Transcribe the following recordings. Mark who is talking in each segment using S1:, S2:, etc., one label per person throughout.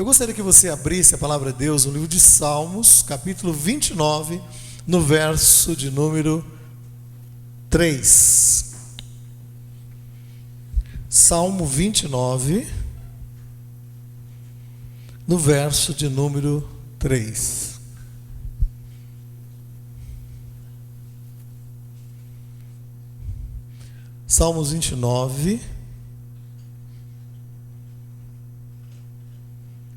S1: Eu gostaria que você abrisse a palavra de Deus no livro de Salmos, capítulo 29, no verso de número 3. Salmo 29, no verso de número 3. Salmos 29.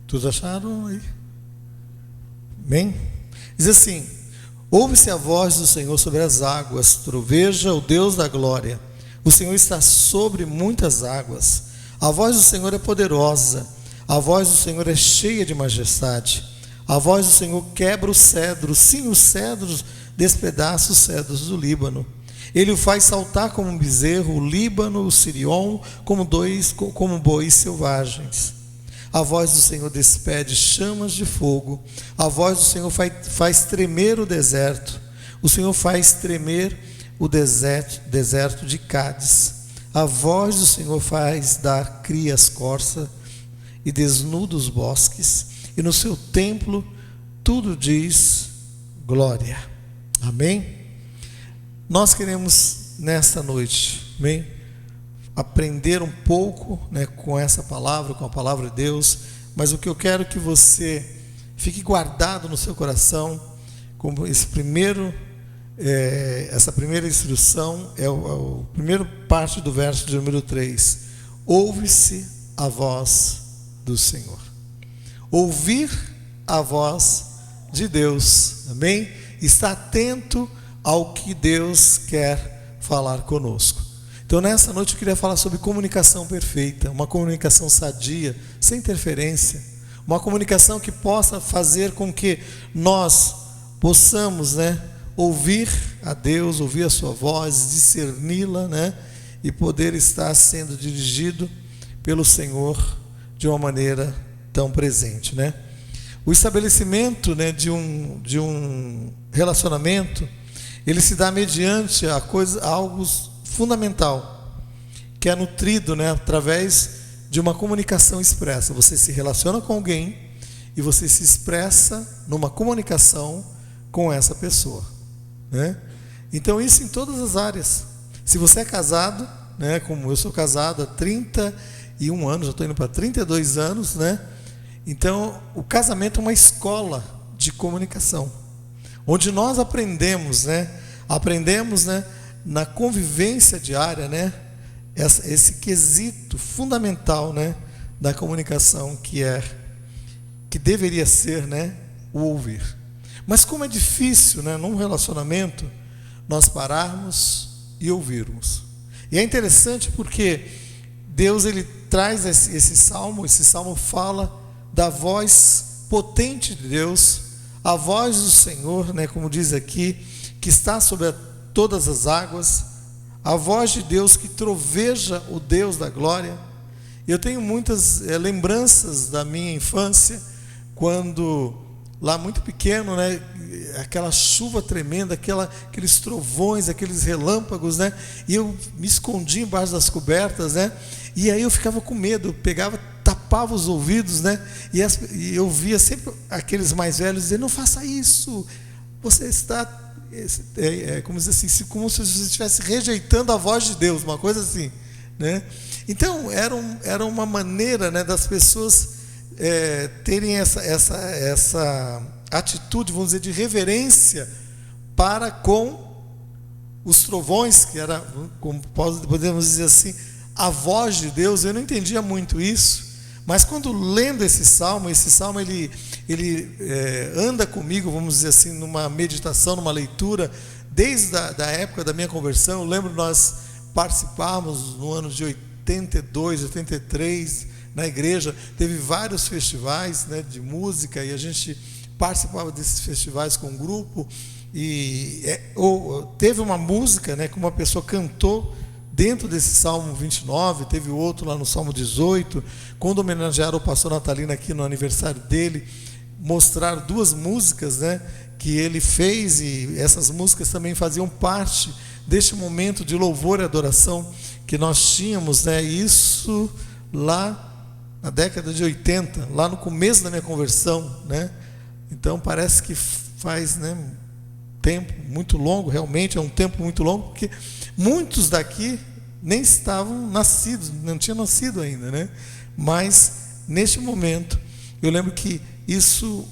S1: Todos acharam aí? Bem? Diz assim: ouve-se a voz do Senhor sobre as águas, troveja o Deus da glória. O Senhor está sobre muitas águas. A voz do Senhor é poderosa. A voz do Senhor é cheia de majestade. A voz do Senhor quebra o cedro. Sim, os cedros despedaça os cedros do Líbano. Ele o faz saltar como um bezerro, o Líbano, o Sirion, como bois selvagens. A voz do Senhor despede chamas de fogo. A voz do Senhor faz tremer o deserto. O Senhor faz tremer o deserto de Cádiz. A voz do Senhor faz dar cria às corças e desnuda os bosques. E no seu templo tudo diz glória. Amém? Nós queremos nesta noite, amém, aprender um pouco, com essa palavra, com a palavra de Deus. Mas o que eu quero que você fique guardado no seu coração, como essa primeira instrução é a primeira parte do verso de número 3. Ouve-se a voz do Senhor. Ouvir a voz de Deus, amém? Está atento ao que Deus quer falar conosco. Então nessa noite eu queria falar sobre comunicação perfeita, uma comunicação sadia, sem interferência, uma comunicação que possa fazer com que nós possamos, ouvir a Deus, ouvir a sua voz, discerni-la, e poder estar sendo dirigido pelo Senhor de uma maneira tão presente, O estabelecimento, de um relacionamento, ele se dá mediante algo fundamental, que é nutrido, através de uma comunicação expressa. Você se relaciona com alguém e você se expressa numa comunicação com essa pessoa, Então isso em todas as áreas. Se você é casado, como eu sou casado há 31 anos, já estou indo para 32 anos, Então o casamento é uma escola de comunicação, onde nós aprendemos, na convivência diária, esse quesito fundamental, da comunicação que deveria ser, o ouvir. Mas como é difícil, num relacionamento, nós pararmos e ouvirmos. E é interessante porque Deus, ele traz esse salmo fala da voz potente de Deus, a voz do Senhor, como diz aqui, que está sobre todas as águas, a voz de Deus que troveja o Deus da glória. Eu tenho muitas lembranças da minha infância, quando, lá muito pequeno, aquela chuva tremenda, aqueles trovões, aqueles relâmpagos, e eu me escondia embaixo das cobertas, e aí eu ficava com medo, tapava os ouvidos, e eu via sempre aqueles mais velhos dizer: não faça isso, você está, como dizer assim, como se você estivesse rejeitando a voz de Deus, uma coisa assim, Então era uma maneira, das pessoas terem essa atitude, vamos dizer, de reverência para com os trovões, que era, como podemos dizer assim, a voz de Deus. Eu não entendia muito isso, mas quando lendo esse salmo ele anda comigo, vamos dizer assim, numa meditação, numa leitura, desde a época da minha conversão. Eu lembro nós participarmos no ano de 82, 83, na igreja, teve vários festivais, de música, e a gente participava desses festivais com um grupo, e teve uma música, que uma pessoa cantou dentro desse Salmo 29, teve outro lá no Salmo 18, quando homenagearam o pastor Natalino aqui no aniversário dele, mostraram duas músicas, que ele fez, e essas músicas também faziam parte deste momento de louvor e adoração que nós tínhamos, isso lá na década de 80, lá no começo da minha conversão, né? Então parece que faz, né, tempo muito longo, realmente é um tempo muito longo, porque muitos daqui nem estavam nascidos, não tinham nascido ainda, né? Mas neste momento eu lembro que isso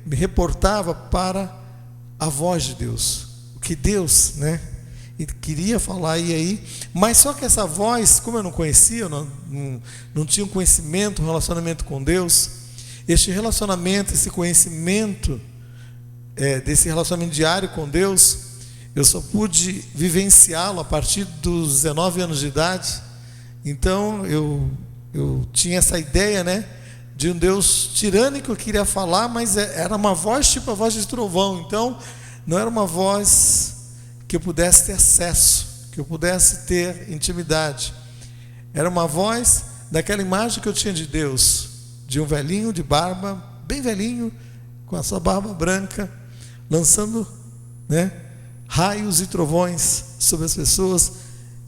S1: me reportava para a voz de Deus, o que Deus, né, ele queria falar aí, mas só que essa voz, como eu não conhecia, não tinha um conhecimento, um relacionamento com Deus, este relacionamento, esse conhecimento, desse relacionamento diário com Deus, eu só pude vivenciá-lo a partir dos 19 anos de idade. Então eu tinha essa ideia, né, de um Deus tirânico que queria falar, mas era uma voz tipo a voz de trovão. Então não era uma voz que eu pudesse ter acesso, que eu pudesse ter intimidade. Era uma voz daquela imagem que eu tinha de Deus, de um velhinho de barba, bem velhinho, com a sua barba branca, lançando, né, raios e trovões sobre as pessoas,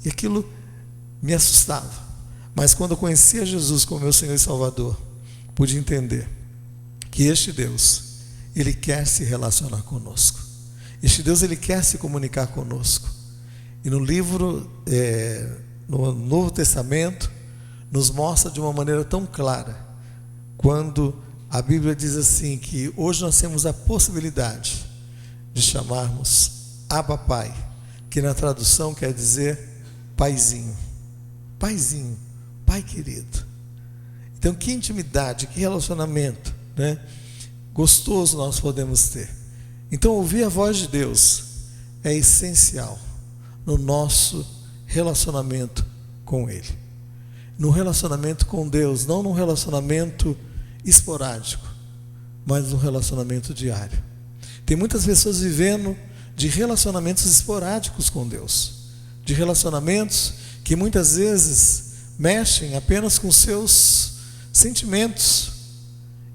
S1: e aquilo me assustava. Mas quando eu conhecia Jesus como meu Senhor e Salvador, pude entender que este Deus, Ele quer se relacionar conosco. Este Deus, Ele quer se comunicar conosco. E no livro, no Novo Testamento, nos mostra de uma maneira tão clara, quando a Bíblia diz assim, que hoje nós temos a possibilidade de chamarmos Abba Pai, que na tradução quer dizer paizinho, paizinho, pai querido. Então que intimidade, que relacionamento, né, gostoso nós podemos ter. Então ouvir a voz de Deus é essencial no nosso relacionamento com Ele, no relacionamento com Deus, não num relacionamento esporádico, mas num relacionamento diário. Tem muitas pessoas vivendo de relacionamentos esporádicos com Deus, de relacionamentos que muitas vezes mexem apenas com seus sentimentos,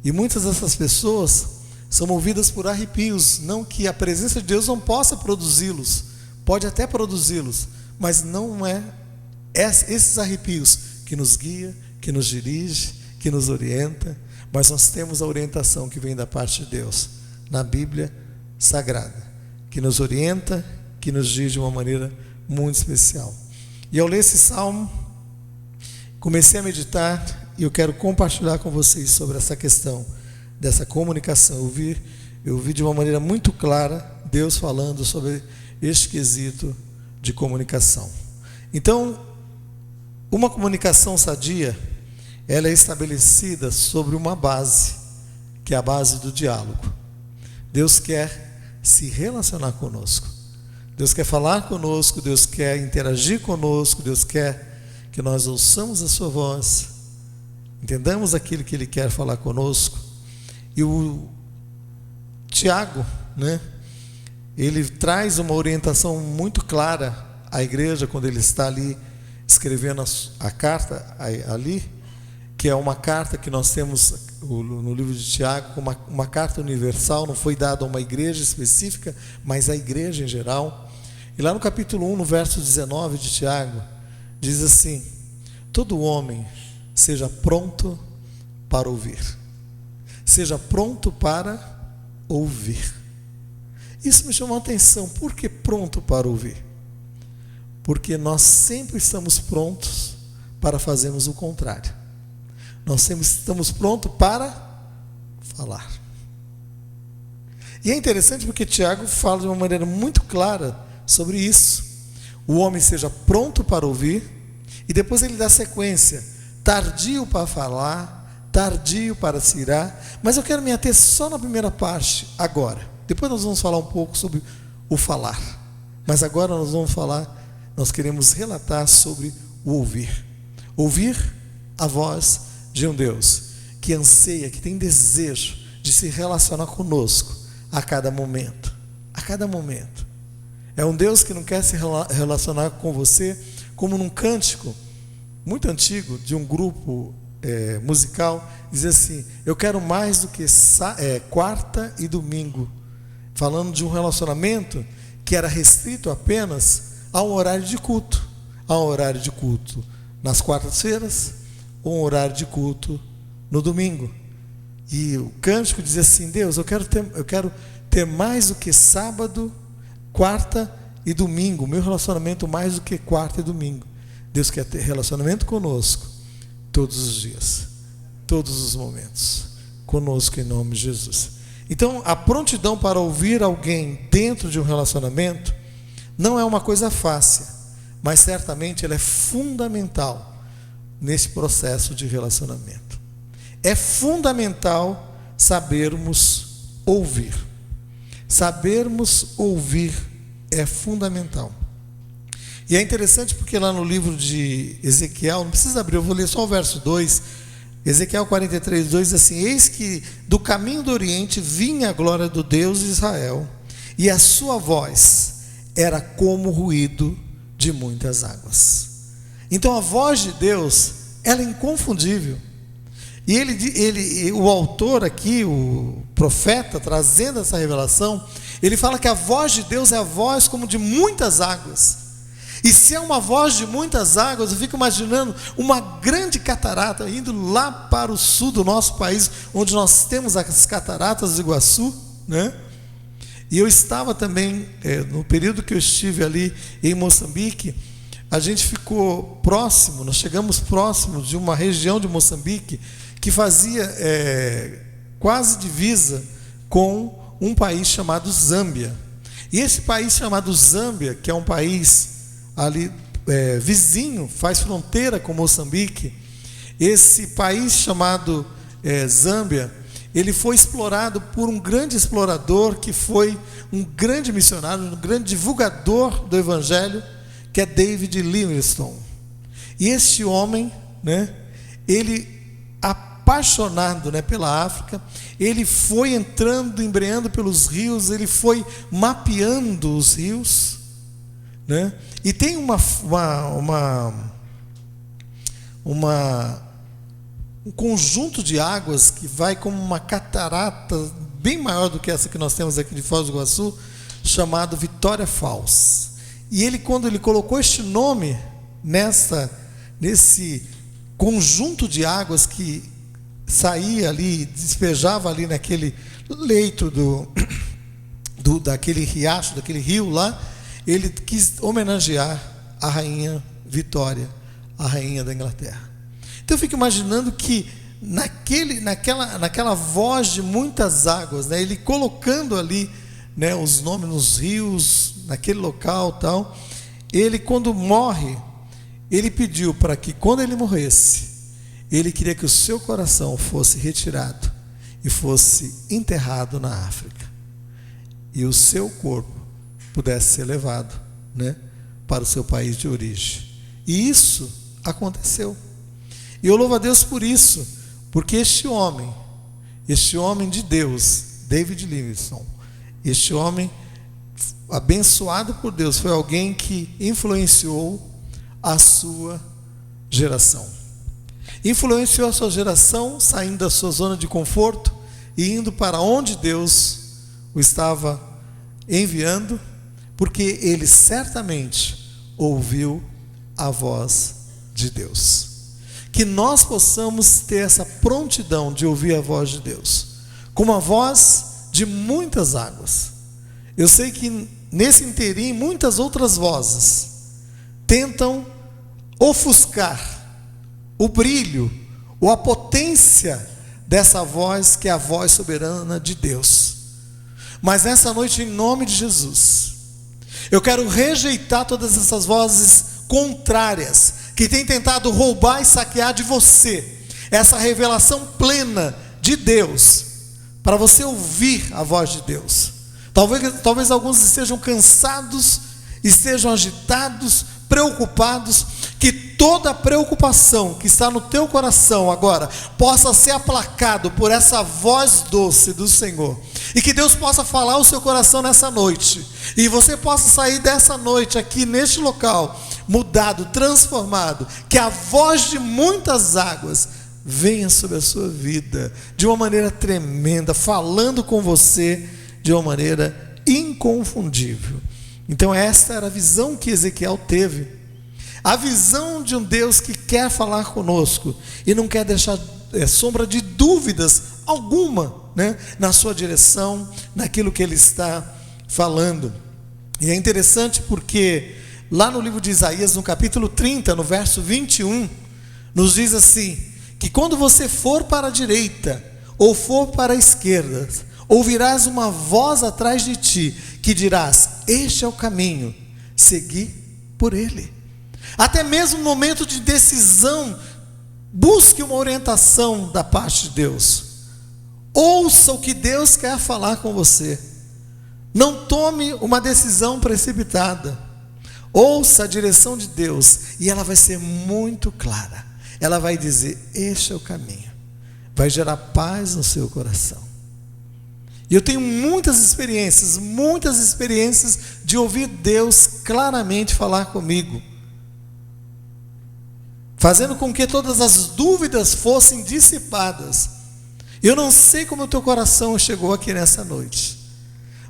S1: e muitas dessas pessoas são movidas por arrepios. Não que a presença de Deus não possa produzi-los, pode até produzi-los, mas não é esses arrepios que nos guia, que nos dirige, que nos orienta. Mas nós temos a orientação que vem da parte de Deus na Bíblia Sagrada, que nos orienta, que nos diz de uma maneira muito especial. E ao ler esse salmo, comecei a meditar, e eu quero compartilhar com vocês sobre essa questão dessa comunicação. Eu vi de uma maneira muito clara Deus falando sobre este quesito de comunicação. Então, uma comunicação sadia, ela é estabelecida sobre uma base, que é a base do diálogo. Deus quer se relacionar conosco, Deus quer falar conosco, Deus quer interagir conosco, Deus quer que nós ouçamos a sua voz, entendamos aquilo que Ele quer falar conosco. E o Tiago, né, ele traz uma orientação muito clara à igreja, quando ele está ali escrevendo a carta ali, que é uma carta que nós temos no livro de Tiago, uma carta universal, não foi dada a uma igreja específica, mas à igreja em geral. E lá no capítulo 1, no verso 19 de Tiago, diz assim: todo homem seja pronto para ouvir. Seja pronto para ouvir. Isso me chamou a atenção. Por que pronto para ouvir? Porque nós sempre estamos prontos para fazermos o contrário. Nós sempre estamos prontos para falar. E é interessante porque Tiago fala de uma maneira muito clara sobre isso. O homem seja pronto para ouvir, e depois ele dá sequência: tardio para falar, tardio para se irar. Mas eu quero me ater só na primeira parte agora. Depois nós vamos falar um pouco sobre o falar. Mas agora nós queremos relatar sobre o ouvir. Ouvir a voz de um Deus que anseia, que tem desejo de se relacionar conosco a cada momento. A cada momento. É um Deus que não quer se relacionar com você como num cântico muito antigo de um grupo musical, diz assim: eu quero mais do que quarta e domingo, falando de um relacionamento que era restrito apenas a um horário de culto, nas quartas-feiras ou um horário de culto no domingo. E o cântico dizia assim: Deus, eu quero ter mais do que sábado, quarta e domingo, meu relacionamento mais do que quarta e domingo. Deus quer ter relacionamento conosco todos os dias, todos os momentos, conosco em nome de Jesus. Então, a prontidão para ouvir alguém dentro de um relacionamento não é uma coisa fácil, mas certamente ela é fundamental nesse processo de relacionamento. É fundamental sabermos ouvir. Sabermos ouvir é fundamental. E é interessante porque lá no livro de Ezequiel, não precisa abrir, eu vou ler só o verso 2, Ezequiel 43, 2 diz assim: eis que do caminho do Oriente vinha a glória do Deus de Israel, e a sua voz era como o ruído de muitas águas. Então a voz de Deus, ela é inconfundível. E o autor aqui, o profeta, trazendo essa revelação, ele fala que a voz de Deus é a voz como de muitas águas. E se é uma voz de muitas águas, eu fico imaginando uma grande catarata indo lá para o sul do nosso país, onde nós temos as cataratas do Iguaçu, né? E eu estava também, no período que eu estive ali em Moçambique, a gente ficou próximo, nós chegamos próximo de uma região de Moçambique que fazia quase divisa com um país chamado Zâmbia. E esse país chamado Zâmbia, que é um país ali vizinho, faz fronteira com Moçambique, esse país chamado Zâmbia, ele foi explorado por um grande explorador que foi um grande missionário, um grande divulgador do evangelho, que é David Livingstone. E este homem, né, ele apaixonado, né, pela África, ele foi entrando, embreando pelos rios, ele foi mapeando os rios, né? E tem um conjunto de águas que vai como uma catarata bem maior do que essa que nós temos aqui de Foz do Iguaçu, chamado Vitória Falls. E ele, quando ele colocou este nome nesse conjunto de águas que saía ali, despejava ali naquele leito daquele riacho, daquele rio lá, ele quis homenagear a rainha Vitória, a rainha da Inglaterra. Então eu fico imaginando que naquela voz de muitas águas, né, ele colocando ali, né, os nomes nos rios, naquele local tal, ele, quando morre, ele pediu para que quando ele morresse, ele queria que o seu coração fosse retirado e fosse enterrado na África, e o seu corpo pudesse ser levado, né, para o seu país de origem. E isso aconteceu. E eu louvo a Deus por isso, porque este homem de Deus, David Livingstone, este homem abençoado por Deus, foi alguém que influenciou a sua geração. Influenciou a sua geração, saindo da sua zona de conforto e indo para onde Deus o estava enviando, porque ele certamente ouviu a voz de Deus. Que nós possamos ter essa prontidão de ouvir a voz de Deus, como a voz de muitas águas. Eu sei que nesse inteirinho muitas outras vozes tentam ofuscar o brilho ou a potência dessa voz, que é a voz soberana de Deus. Mas nessa noite, em nome de Jesus, eu quero rejeitar todas essas vozes contrárias que têm tentado roubar e saquear de você essa revelação plena de Deus, para você ouvir a voz de Deus. Talvez alguns estejam cansados, estejam agitados, preocupados, que toda preocupação que está no teu coração agora possa ser aplacado por essa voz doce do Senhor, e que Deus possa falar ao seu coração nessa noite, e você possa sair dessa noite aqui neste local mudado, transformado, que a voz de muitas águas venha sobre a sua vida de uma maneira tremenda, falando com você de uma maneira inconfundível. Então esta era a visão que Ezequiel teve. A visão de um Deus que quer falar conosco e não quer deixar sombra de dúvidas alguma, né, na sua direção, naquilo que Ele está falando. E é interessante porque lá no livro de Isaías, no capítulo 30, no verso 21, nos diz assim, que quando você for para a direita ou for para a esquerda, ouvirás uma voz atrás de ti, que dirás, este é o caminho, segui por ele. Até mesmo no momento de decisão, busque uma orientação da parte de Deus. Ouça o que Deus quer falar com você. Não tome uma decisão precipitada. Ouça a direção de Deus e ela vai ser muito clara. Ela vai dizer, este é o caminho. Vai gerar paz no seu coração. E eu tenho muitas experiências de ouvir Deus claramente falar comigo, fazendo com que todas as dúvidas fossem dissipadas. Eu não sei como o teu coração chegou aqui nessa noite,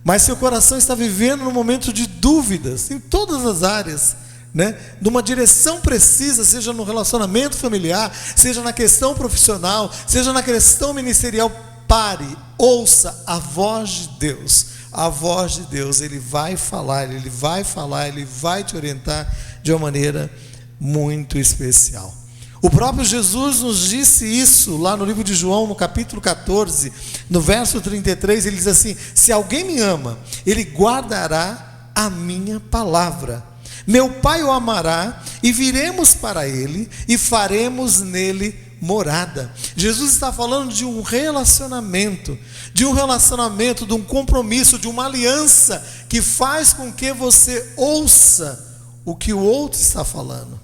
S1: mas seu coração está vivendo num momento de dúvidas, em todas as áreas, né? Numa direção precisa, seja no relacionamento familiar, seja na questão profissional, seja na questão ministerial. Pare, ouça a voz de Deus. A voz de Deus, Ele vai falar, Ele vai te orientar de uma maneira muito especial. O próprio Jesus nos disse isso lá no livro de João, no capítulo 14, no verso 33, ele diz assim, se alguém me ama, ele guardará a minha palavra. Meu Pai o amará, e viremos para ele, e faremos nele morada. Jesus está falando de um relacionamento, de um compromisso, de uma aliança, que faz com que você ouça o que o outro está falando.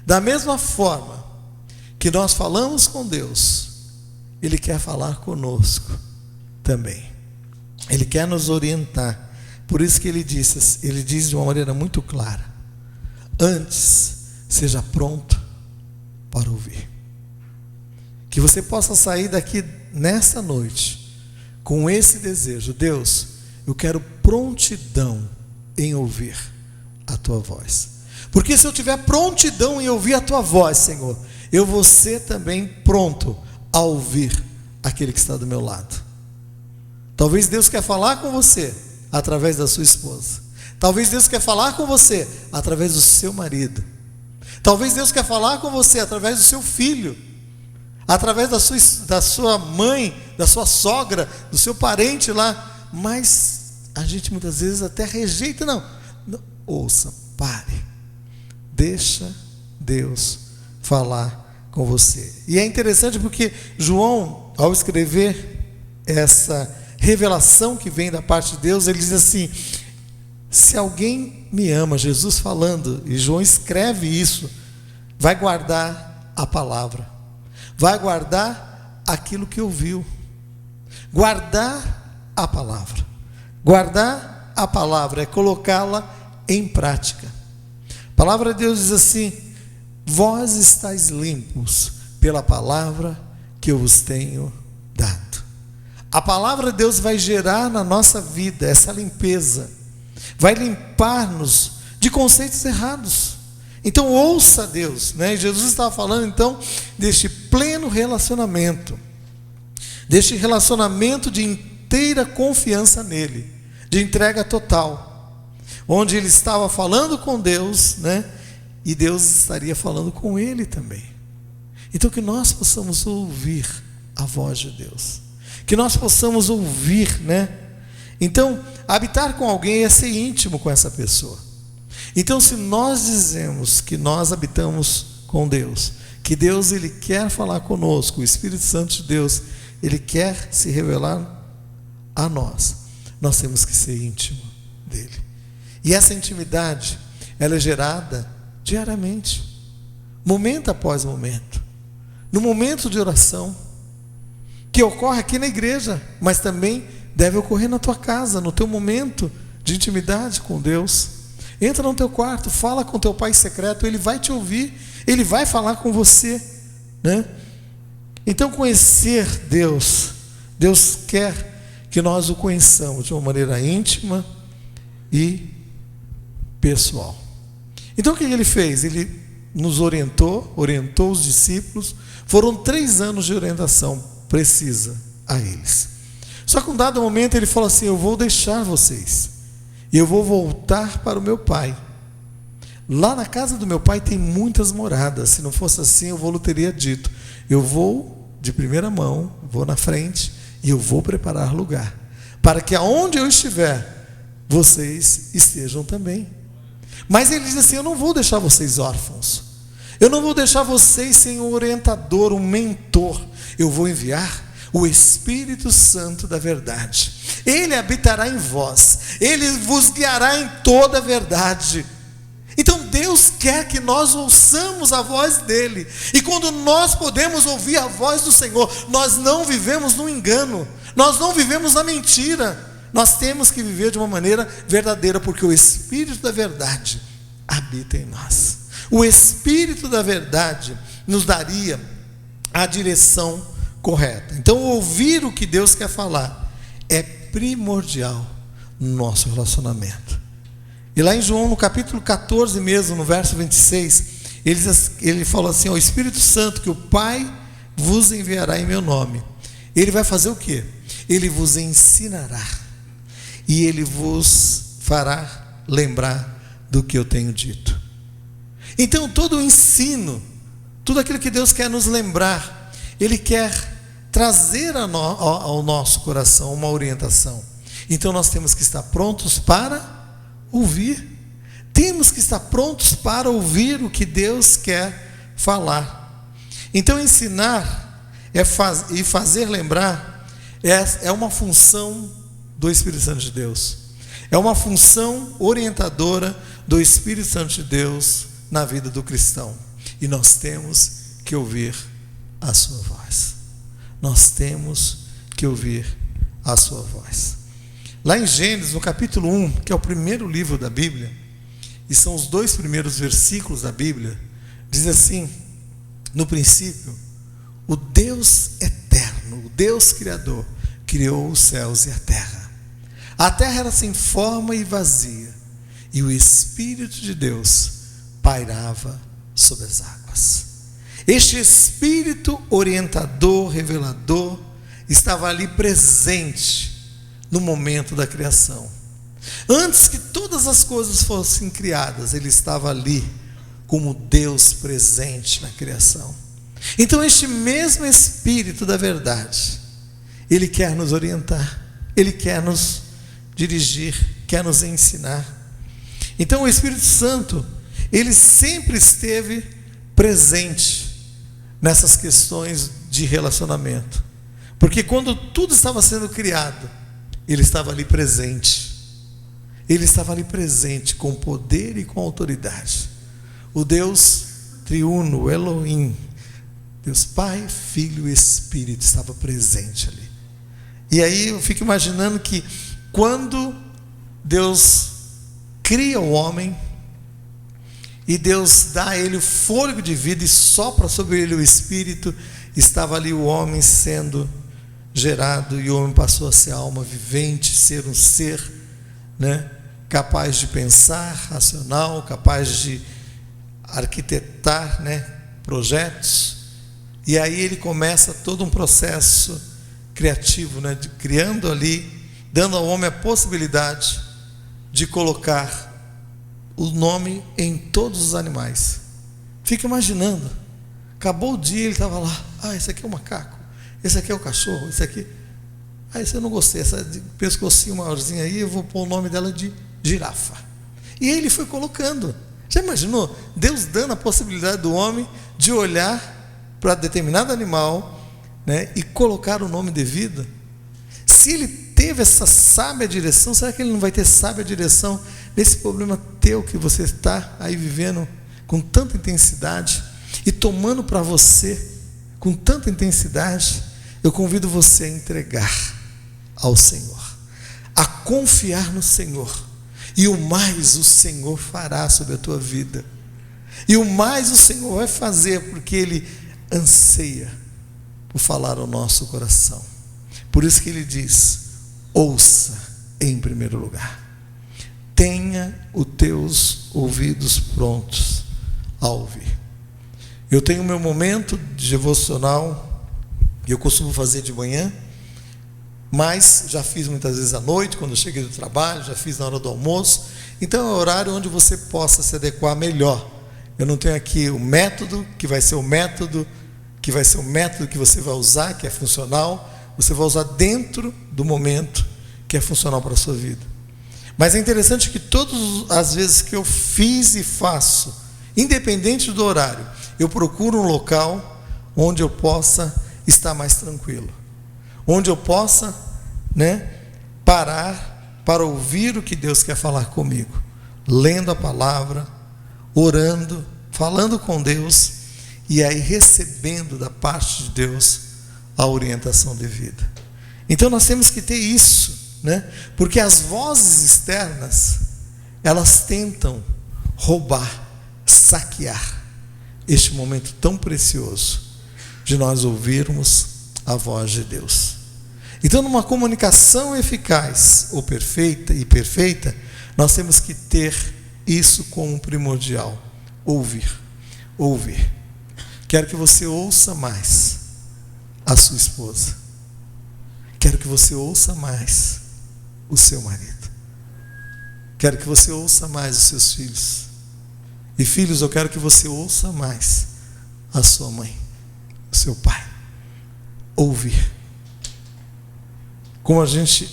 S1: Da mesma forma que nós falamos com Deus, Ele quer falar conosco também. Ele quer nos orientar. Por isso que Ele diz de uma maneira muito clara, antes, seja pronto para ouvir. Que você possa sair daqui nessa noite com esse desejo. Deus, eu quero prontidão em ouvir a Tua voz. Porque se eu tiver prontidão em ouvir a Tua voz, Senhor, eu vou ser também pronto a ouvir aquele que está do meu lado. Talvez Deus quer falar com você através da sua esposa. Talvez Deus quer falar com você através do seu marido. Talvez Deus quer falar com você através do seu filho, através da sua mãe, da sua sogra, do seu parente lá. Mas a gente muitas vezes até rejeita. Não, ouça, pare. Deixa Deus falar com você. E é interessante porque João, ao escrever essa revelação que vem da parte de Deus, ele diz assim, se alguém me ama, Jesus falando, e João escreve isso, vai guardar a palavra, vai guardar aquilo que ouviu. Guardar a palavra. Guardar a palavra é colocá-la em prática. A palavra de Deus diz assim, vós estáis limpos pela palavra que eu vos tenho dado. A palavra de Deus vai gerar na nossa vida essa limpeza, vai limpar-nos de conceitos errados. Então ouça Deus, né? Jesus estava falando então deste pleno relacionamento, deste relacionamento de inteira confiança nele, de entrega total, onde ele estava falando com Deus, né? E Deus estaria falando com ele também. Então que nós possamos ouvir a voz de Deus, que nós possamos ouvir, né? Então, habitar com alguém é ser íntimo com essa pessoa. Então, se nós dizemos que nós habitamos com Deus, que Deus ele quer falar conosco, o Espírito Santo de Deus, ele quer se revelar a nós, nós temos que ser íntimo dele. E essa intimidade, ela é gerada diariamente, momento após momento, no momento de oração, que ocorre aqui na igreja, mas também deve ocorrer na tua casa, no teu momento de intimidade com Deus. Entra no teu quarto, fala com teu pai secreto, ele vai te ouvir, ele vai falar com você, né? Então conhecer Deus, Deus quer que nós o conheçamos de uma maneira íntima e pessoal. Então o que ele fez? Ele nos orientou os discípulos. Foram 3 anos de orientação precisa a eles. Só que um dado momento ele falou assim: eu vou deixar vocês, e eu vou voltar para o meu pai. Lá na casa do meu pai tem muitas moradas. Se não fosse assim, eu vou teria dito: eu vou de primeira mão, vou na frente, e eu vou preparar lugar, para que aonde eu estiver, vocês estejam também. Mas ele diz assim: eu não vou deixar vocês órfãos, eu não vou deixar vocês sem um orientador, um mentor. Eu vou enviar o Espírito Santo da verdade. Ele habitará em vós, ele vos guiará em toda a verdade. Então Deus quer que nós ouçamos a voz dele, e quando nós podemos ouvir a voz do Senhor, nós não vivemos no engano, nós não vivemos na mentira. Nós temos que viver de uma maneira verdadeira, porque o Espírito da verdade habita em nós. O Espírito da verdade nos daria a direção correta. Então ouvir o que Deus quer falar é primordial no nosso relacionamento. E lá em João, no capítulo 14 mesmo, no verso 26, ele falou assim: o Espírito Santo que o Pai vos enviará em meu nome, ele vai fazer o quê? Ele vos ensinará, e ele vos fará lembrar do que eu tenho dito. Então todo o ensino, tudo aquilo que Deus quer nos lembrar, ele quer trazer ao nosso coração uma orientação. Então nós temos que estar prontos para ouvir. Temos que estar prontos para ouvir o que Deus quer falar. Então ensinar e fazer lembrar é uma função do Espírito Santo de Deus. É uma função orientadora do Espírito Santo de Deus na vida do cristão. E nós temos que ouvir a sua voz. Nós temos que ouvir a sua voz. Lá em Gênesis, no capítulo 1, que é o primeiro livro da Bíblia, e são os 2 primeiros versículos da Bíblia, diz assim: no princípio, o Deus eterno, o Deus criador, criou os céus e a terra. A terra era sem forma e vazia, e o Espírito de Deus pairava sobre as águas. Este Espírito orientador, revelador, estava ali presente no momento da criação. Antes que todas as coisas fossem criadas, ele estava ali como Deus presente na criação. Então este mesmo Espírito da verdade, ele quer nos orientar, ele quer nos dirigir, quer nos ensinar. Então o Espírito Santo, ele sempre esteve presente nessas questões de relacionamento, porque quando tudo estava sendo criado, ele estava ali presente. Ele estava ali presente com poder e com autoridade. O Deus triuno, o Elohim, Deus Pai, Filho e Espírito, estava presente ali. E aí eu fico imaginando que quando Deus cria o homem, e Deus dá a ele o fôlego de vida e sopra sobre ele o Espírito, estava ali o homem sendo gerado, e o homem passou a ser alma vivente, ser um ser, capaz de pensar, racional, capaz de arquitetar, projetos. E aí ele começa todo um processo criativo, criando ali, dando ao homem a possibilidade de colocar o nome em todos os animais. Fica imaginando, acabou o dia, ele estava lá: esse aqui é o macaco, esse aqui é o cachorro, esse aqui, esse eu não gostei, essa pescocinho maiorzinha aí, eu vou pôr o nome dela de girafa. E aí ele foi colocando. Já imaginou? Deus dando a possibilidade do homem de olhar para determinado animal, e colocar o nome devido. Se ele teve essa sábia direção, será que ele não vai ter sábia direção nesse problema teu que você está aí vivendo com tanta intensidade e tomando para você com tanta intensidade? Eu convido você a entregar ao Senhor, a confiar no Senhor, e o mais o Senhor fará sobre a tua vida, e o mais o Senhor vai fazer, porque Ele anseia por falar ao nosso coração. Por isso que Ele diz: ouça em primeiro lugar, tenha os teus ouvidos prontos a ouvir. Eu tenho o meu momento de devocional, eu costumo fazer de manhã, mas já fiz muitas vezes à noite, quando eu cheguei do trabalho, já fiz na hora do almoço. Então é um horário onde você possa se adequar melhor. Eu não tenho aqui o método, que vai ser o método que você vai usar, que é funcional. Você vai usar dentro do momento que é funcional para a sua vida. Mas é interessante que todas as vezes que eu fiz e faço, independente do horário, eu procuro um local onde eu possa estar mais tranquilo, onde eu possa, parar para ouvir o que Deus quer falar comigo, lendo a palavra, orando, falando com Deus, e aí recebendo da parte de Deus a orientação devida. Então nós temos que ter isso, porque as vozes externas, elas tentam roubar, saquear este momento tão precioso de nós ouvirmos a voz de Deus. Então, numa comunicação eficaz ou perfeita, nós temos que ter isso como primordial: ouvir. Quero que você ouça mais a sua esposa. Quero que você ouça mais o seu marido. Quero que você ouça mais os seus filhos. E filhos, eu quero que você ouça mais a sua mãe, o seu pai. Ouvir. Como a gente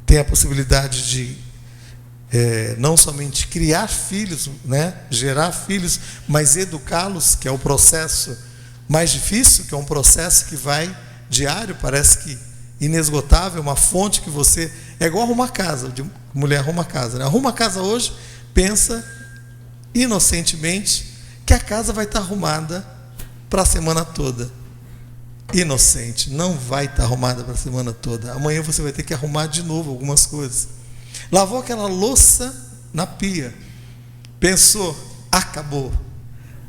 S1: tem a possibilidade de não somente criar filhos, gerar filhos, mas educá-los, que é o processo mais difícil, que é um processo que vai diário, parece que inesgotável, uma fonte que você... É igual arrumar casa, mulher arruma casa, Arruma a casa hoje, pensa inocentemente que a casa vai estar arrumada para a semana toda. Inocente, não vai estar arrumada para a semana toda. Amanhã você vai ter que arrumar de novo algumas coisas. Lavou aquela louça na pia, pensou, acabou,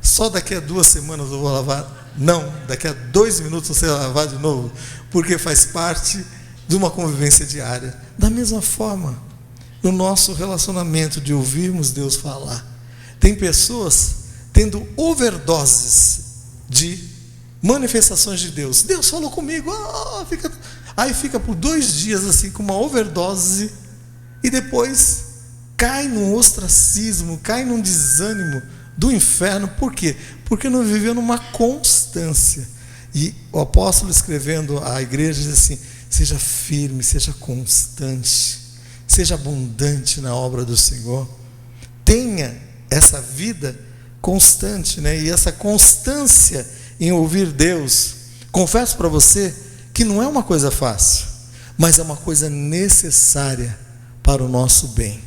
S1: só daqui a 2 semanas eu vou lavar. Não, daqui a 2 minutos você vai lavar de novo, porque faz parte de uma convivência diária. Da mesma forma, no nosso relacionamento de ouvirmos Deus falar, tem pessoas tendo overdoses de manifestações de Deus. Deus falou comigo, aí fica por 2 dias assim com uma overdose, e depois cai num ostracismo, cai num desânimo do inferno. Por quê? Porque não viveu numa constância. E o apóstolo, escrevendo à igreja, diz assim: seja firme, seja constante, seja abundante na obra do Senhor. Tenha essa vida constante, e essa constância em ouvir Deus. Confesso para você que não é uma coisa fácil, mas é uma coisa necessária para o nosso bem,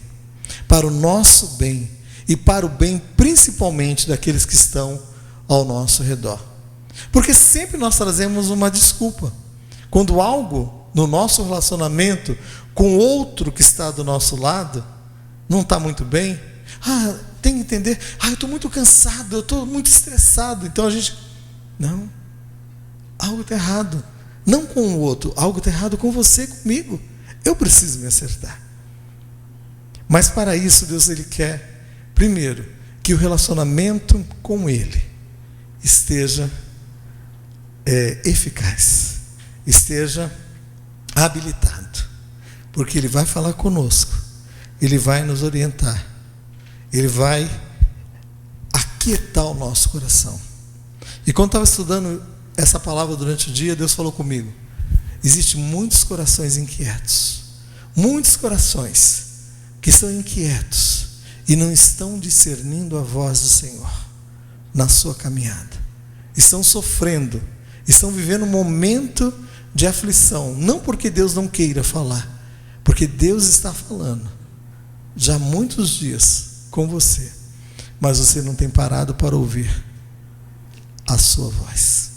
S1: e para o bem principalmente daqueles que estão ao nosso redor. Porque sempre nós trazemos uma desculpa quando algo no nosso relacionamento com outro que está do nosso lado não está muito bem. Tem que entender, eu estou muito cansado, eu estou muito estressado. Então a gente, não, algo está errado, não com o outro, algo está errado com você, comigo. Eu preciso me acertar. Mas para isso Deus, Ele quer, primeiro, que o relacionamento com Ele esteja eficaz, esteja habilitado, porque Ele vai falar conosco, Ele vai nos orientar, Ele vai aquietar o nosso coração. E quando estava estudando essa palavra durante o dia, Deus falou comigo: existem muitos corações inquietos, muitos corações que estão inquietos e não estão discernindo a voz do Senhor na sua caminhada. Estão sofrendo, estão vivendo um momento de aflição, não porque Deus não queira falar, porque Deus está falando já há muitos dias com você, mas você não tem parado para ouvir a sua voz.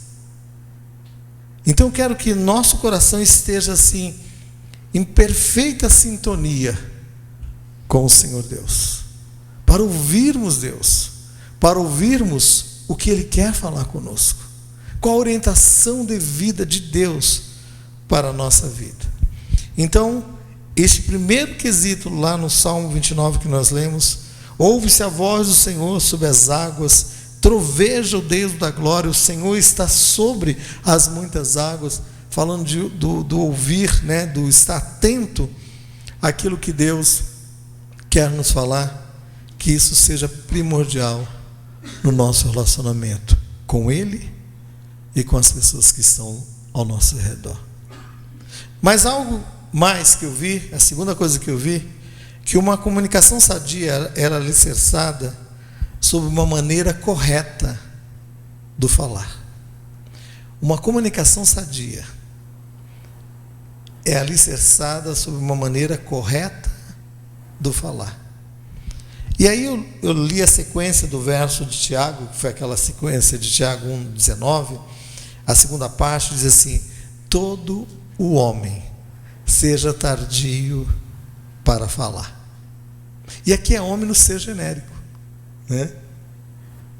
S1: Então eu quero que nosso coração esteja assim, em perfeita sintonia com o Senhor Deus, para ouvirmos Deus, para ouvirmos o que Ele quer falar conosco, qual a orientação devida de Deus para a nossa vida. Então, este primeiro quesito lá no Salmo 29 que nós lemos: ouve-se a voz do Senhor sobre as águas, troveja o Deus da glória, o Senhor está sobre as muitas águas, falando do ouvir, né, do estar atento àquilo que Deus quer nos falar, que isso seja primordial no nosso relacionamento com Ele e com as pessoas que estão ao nosso redor. Mas algo mais que eu vi, a segunda coisa que eu vi, que uma comunicação sadia era alicerçada sobre uma maneira correta do falar. Uma comunicação sadia é alicerçada sobre uma maneira correta do falar. E aí eu li a sequência do verso de Tiago, que foi aquela sequência de Tiago 1,19, a segunda parte diz assim: todo o homem seja tardio para falar. E aqui é homem no ser genérico, né?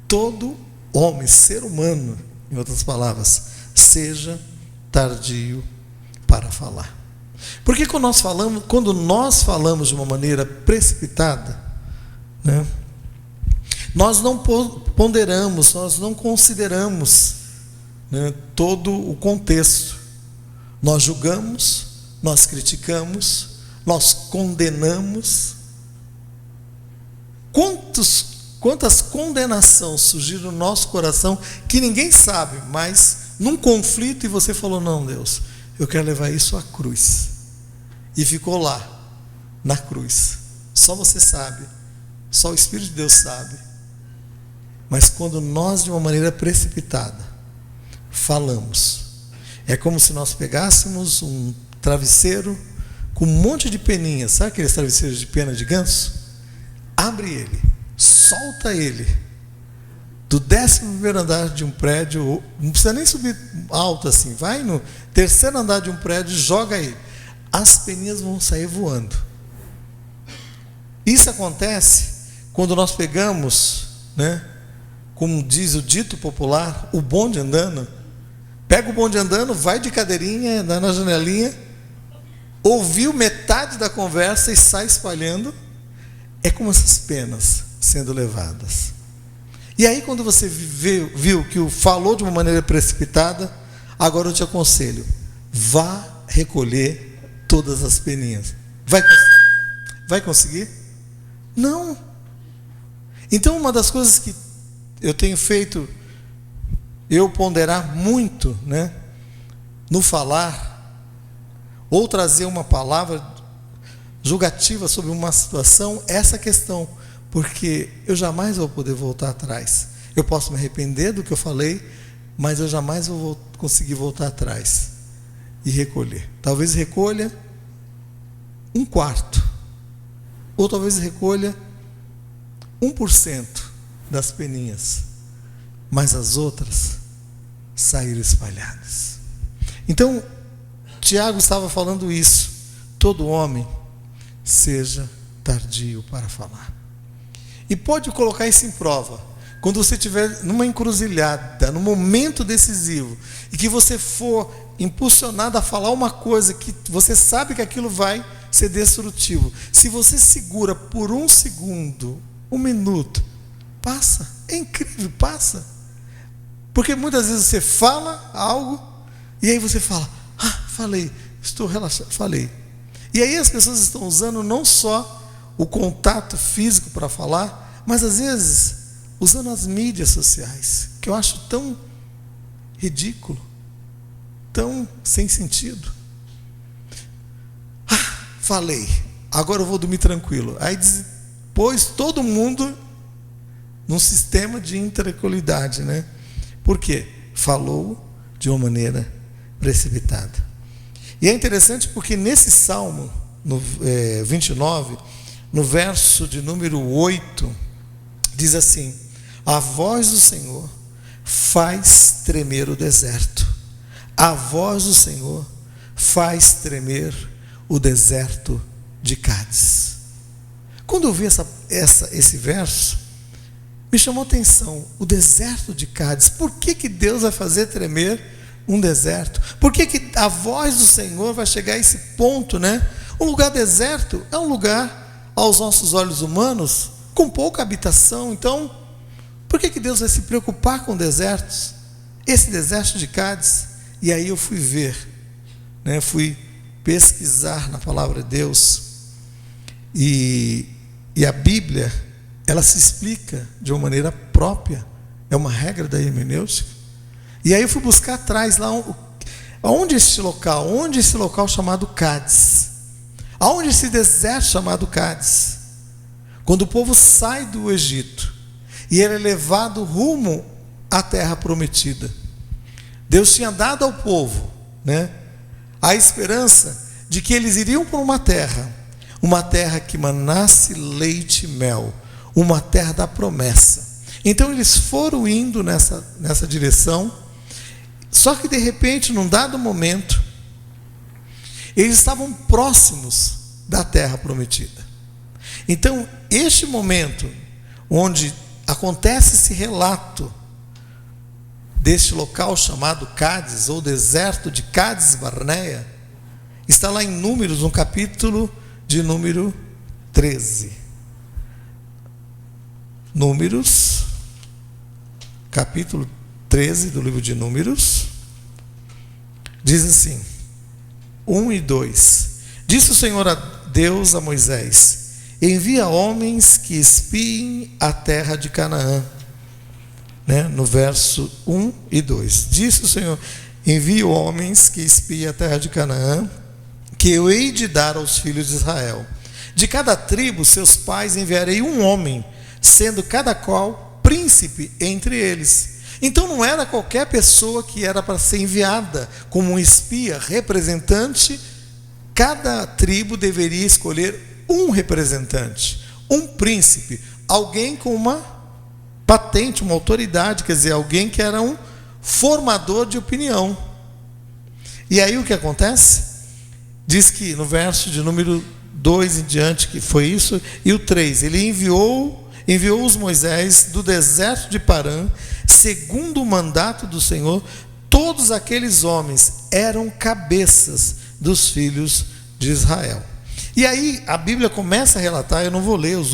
S1: Todo homem, ser humano, em outras palavras, seja tardio para falar. Porque quando nós falamos de uma maneira precipitada, né, nós não ponderamos, nós não consideramos, né, todo o contexto. Nós julgamos, nós criticamos, nós condenamos. Quantas condenações surgiram no nosso coração que ninguém sabe, mas num conflito e você falou: não, Deus, eu quero levar isso à cruz. E ficou lá, na cruz. Só você sabe, só o Espírito de Deus sabe. Mas quando nós, de uma maneira precipitada, falamos, é como se nós pegássemos um travesseiro com um monte de peninhas, sabe aqueles travesseiros de pena de ganso? Abre ele, solta ele do 11º andar de um prédio, não precisa nem subir alto assim, vai no 3º andar de um prédio e joga ele. As peninhas vão sair voando. Isso acontece quando nós pegamos, né, como diz o dito popular, o bonde andando. Pega o bonde andando, vai de cadeirinha, dá na janelinha, ouviu metade da conversa e sai espalhando. É como essas penas sendo levadas. E aí, quando você viu que o falou de uma maneira precipitada, agora eu te aconselho: vá recolher todas as peninhas. Vai conseguir? Não. Então, uma das coisas que eu tenho feito, eu ponderar muito, né, no falar, ou trazer uma palavra julgativa sobre uma situação, essa questão, porque eu jamais vou poder voltar atrás. Eu posso me arrepender do que eu falei, mas eu jamais vou conseguir voltar atrás e recolher. Talvez recolha 1/4, ou talvez recolha 1% das peninhas, mas as outras saíram espalhadas. Então, Tiago estava falando isso: todo homem seja tardio para falar. E pode colocar isso em prova quando você estiver numa encruzilhada, num momento decisivo, e que você for impulsionado a falar uma coisa que você sabe que aquilo vai ser destrutivo. Se você segura por 1 segundo, 1 minuto, passa. É incrível, passa. Porque muitas vezes você fala algo e aí você fala: falei, estou relaxado, falei. E aí as pessoas estão usando não só o contato físico para falar, mas às vezes usando as mídias sociais, que eu acho tão ridículo, tão sem sentido. Falei, agora eu vou dormir tranquilo. Aí pôs todo mundo num sistema de intranquilidade, né? Por quê? Falou de uma maneira precipitada. E é interessante porque nesse Salmo, no 29, no verso de número 8, diz assim: a voz do Senhor faz tremer o deserto. A voz do Senhor faz tremer o deserto de Cádiz. Quando eu vi esse verso, me chamou a atenção, o deserto de Cádiz. Por que Deus vai fazer tremer um deserto? Por que a voz do Senhor vai chegar a esse ponto, né? Um lugar deserto é um lugar, aos nossos olhos humanos, com pouca habitação. Então, por que Deus vai se preocupar com desertos? Esse deserto de Cádiz. E aí eu fui ver, né, fui pesquisar na palavra de Deus, e a Bíblia, ela se explica de uma maneira própria, é uma regra da hermenêutica. E aí eu fui buscar atrás lá, onde esse local chamado Cádiz, aonde esse deserto chamado Cádiz, quando o povo sai do Egito e ele é levado rumo à terra prometida. Deus tinha dado ao povo, né, a esperança de que eles iriam para uma terra que manasse leite e mel, uma terra da promessa. Então eles foram indo nessa direção, só que de repente, num dado momento, eles estavam próximos da terra prometida. Então, este momento, onde acontece esse relato deste local chamado Cádiz, ou deserto de Cádiz Barneia, está lá em Números, no capítulo de número 13. Números, capítulo 13 do livro de Números, diz assim, 1 e 2. Disse o Senhor a Deus a Moisés: envia homens que espiem a terra de Canaã. Né? No verso 1 e 2. Disse o Senhor: envie homens que espiem a terra de Canaã, que eu hei de dar aos filhos de Israel. De cada tribo, seus pais, enviarei um homem, sendo cada qual príncipe entre eles. Então não era qualquer pessoa que era para ser enviada como um espia, representante. Cada tribo deveria escolher um representante, um príncipe, alguém com uma patente, uma autoridade, quer dizer, alguém que era um formador de opinião. E aí o que acontece? Diz que no verso de número 2 em diante, que foi isso, e o 3, ele enviou os Moisés do deserto de Parã, segundo o mandato do Senhor. Todos aqueles homens eram cabeças dos filhos de Israel. E aí a Bíblia começa a relatar, eu não vou ler os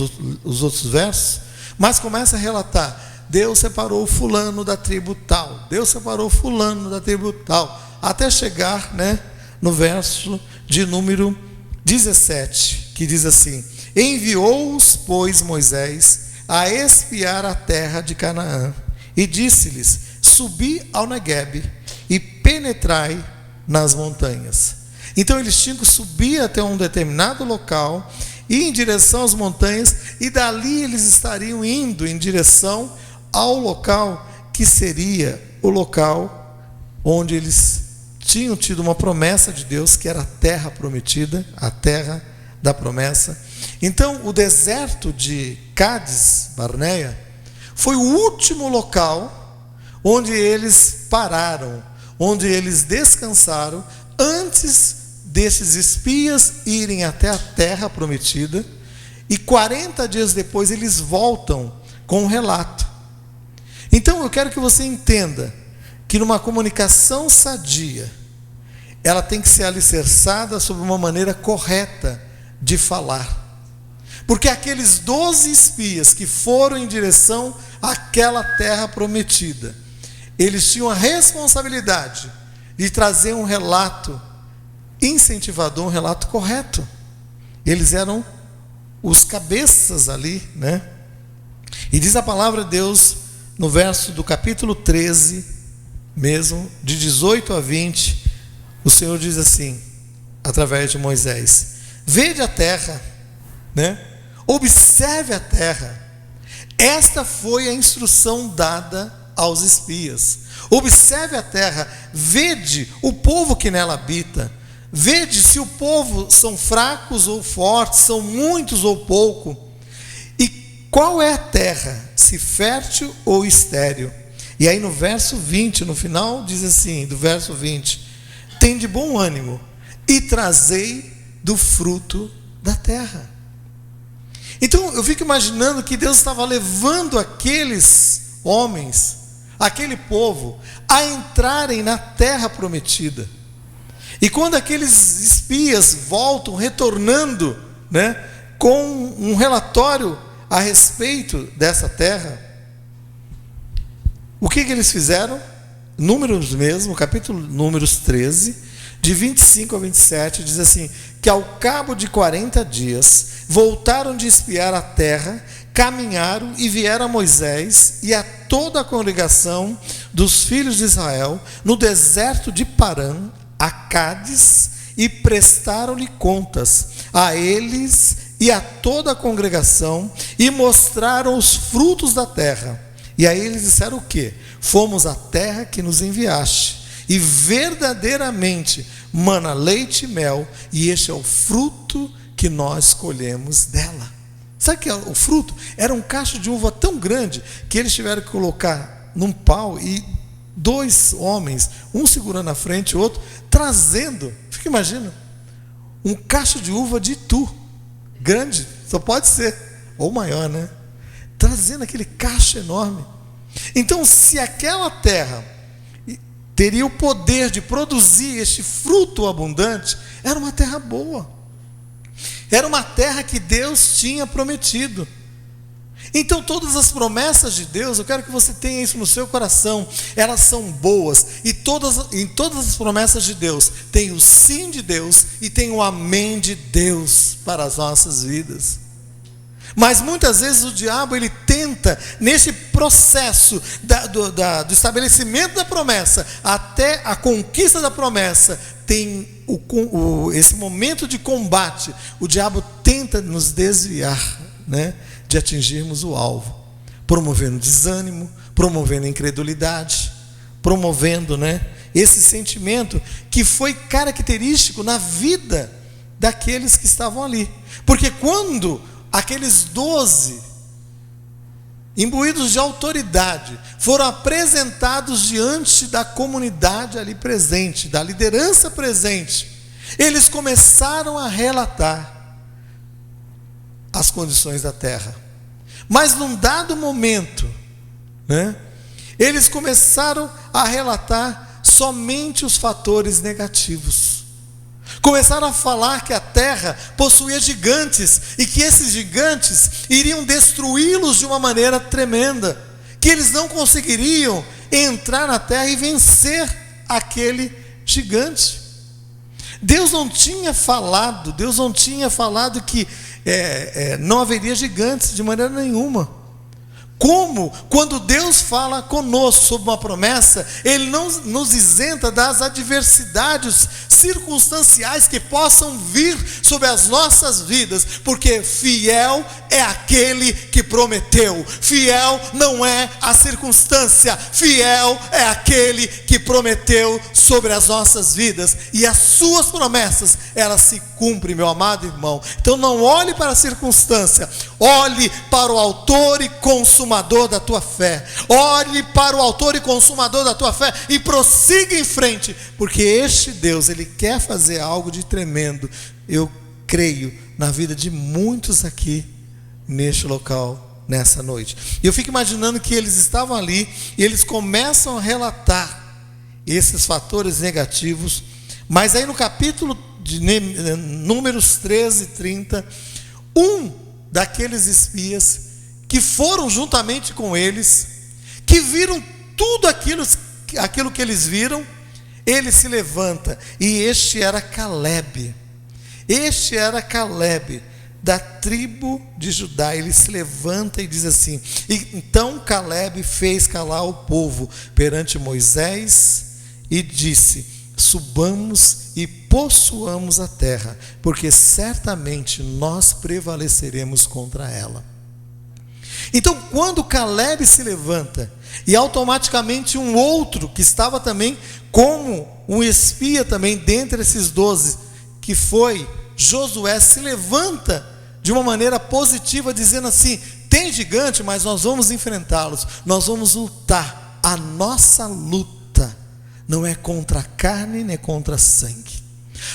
S1: outros versos, mas começa a relatar: Deus separou fulano da tribo tal, Deus separou fulano da tribo tal, até chegar, né, no verso de número 17, que diz assim: enviou-os, pois, Moisés a espiar a terra de Canaã, e disse-lhes: subi ao Neguebe e penetrai nas montanhas. Então eles tinham que subir até um determinado local, ir em direção às montanhas, e dali eles estariam indo em direção ao local que seria o local onde eles tinham tido uma promessa de Deus, que era a terra prometida, a terra da promessa. Então o deserto de Cádiz Barneia foi o último local onde eles pararam, onde eles descansaram, antes desses espias irem até a terra prometida. E 40 dias depois eles voltam com um relato. Então eu quero que você entenda que numa comunicação sadia, ela tem que ser alicerçada sobre uma maneira correta de falar. Porque aqueles 12 espias que foram em direção àquela terra prometida, eles tinham a responsabilidade de trazer um relato incentivador, um relato correto. Eles eram os cabeças ali, né? E diz a palavra de Deus no verso do capítulo 13, mesmo, de 18 a 20, o Senhor diz assim, através de Moisés: vede a terra, né? Observe a terra. Esta foi a instrução dada aos espias. Observe a terra, vede o povo que nela habita, vede se o povo são fracos ou fortes, são muitos ou pouco, e qual é a terra, se fértil ou estéril. E aí no verso 20, no final, diz assim, do verso 20: tem de bom ânimo e trazei do fruto da terra. Então eu fico imaginando que Deus estava levando aqueles homens, aquele povo, a entrarem na terra prometida. E quando aqueles espias voltam, retornando, né, com um relatório a respeito dessa terra, o que eles fizeram? Números mesmo, capítulo Números 13, de 25 a 27, diz assim, que ao cabo de 40 dias, voltaram de espiar a terra, caminharam e vieram a Moisés e a toda a congregação dos filhos de Israel, no deserto de Parã, a Cádiz, e prestaram-lhe contas a eles e a toda a congregação, e mostraram os frutos da terra. E aí eles disseram o quê? Fomos à terra que nos enviaste, e verdadeiramente mana leite e mel, e este é o fruto que nós colhemos dela. Sabe o que é o fruto? Era um cacho de uva tão grande, que eles tiveram que colocar num pau, e 2 homens, um segurando na frente e o outro, trazendo, fica imaginando, um cacho de uva de Itu, grande, só pode ser, ou maior, né? Trazendo aquele cacho enorme. Então, se aquela terra teria o poder de produzir este fruto abundante, era uma terra boa, era uma terra que Deus tinha prometido. Então todas as promessas de Deus, eu quero que você tenha isso no seu coração, elas são boas, e em todas as promessas de Deus, tem o sim de Deus, e tem o amém de Deus para as nossas vidas. Mas muitas vezes o diabo, ele tenta, nesse processo do estabelecimento da promessa, até a conquista da promessa, tem esse momento de combate, o diabo tenta nos desviar, né, de atingirmos o alvo, promovendo desânimo, promovendo incredulidade, promovendo, né, esse sentimento que foi característico na vida daqueles que estavam ali. Porque quando aqueles 12, imbuídos de autoridade, foram apresentados diante da comunidade ali presente, da liderança presente, eles começaram a relatar as condições da terra. Mas num dado momento, né, eles começaram a relatar somente os fatores negativos. Começaram a falar que a terra possuía gigantes, e que esses gigantes iriam destruí-los de uma maneira tremenda, que eles não conseguiriam entrar na terra e vencer aquele gigante. Deus não tinha falado que não haveria gigantes de maneira nenhuma. Como, quando Deus fala conosco sobre uma promessa, Ele não nos isenta das adversidades circunstanciais que possam vir sobre as nossas vidas, porque fiel é aquele que prometeu. Fiel não é a circunstância, fiel é aquele que prometeu sobre as nossas vidas, e as suas promessas, elas se cumprem, meu amado irmão. Então não olhe para a circunstância, olhe para o autor e consumador da tua fé. Olhe para o autor e consumador da tua fé e prossiga em frente, porque este Deus, Ele quer fazer algo de tremendo. Eu creio na vida de muitos aqui neste local, nessa noite. E eu fico imaginando que eles estavam ali e eles começam a relatar esses fatores negativos. Mas aí no capítulo de Números 13, 30, um daqueles espias que foram juntamente com eles, que viram tudo aquilo que eles viram, ele se levanta, e este era Calebe, da tribo de Judá. Ele se levanta e diz assim: e então Calebe fez calar o povo perante Moisés e disse: subamos e possuamos a terra, porque certamente nós prevaleceremos contra ela. Então, quando Calebe se levanta, e automaticamente um outro que estava também como um espia também dentre esses 12, que foi Josué, se levanta de uma maneira positiva, dizendo assim: tem gigante, mas nós vamos enfrentá-los, nós vamos lutar. A nossa luta não é contra a carne nem contra sangue.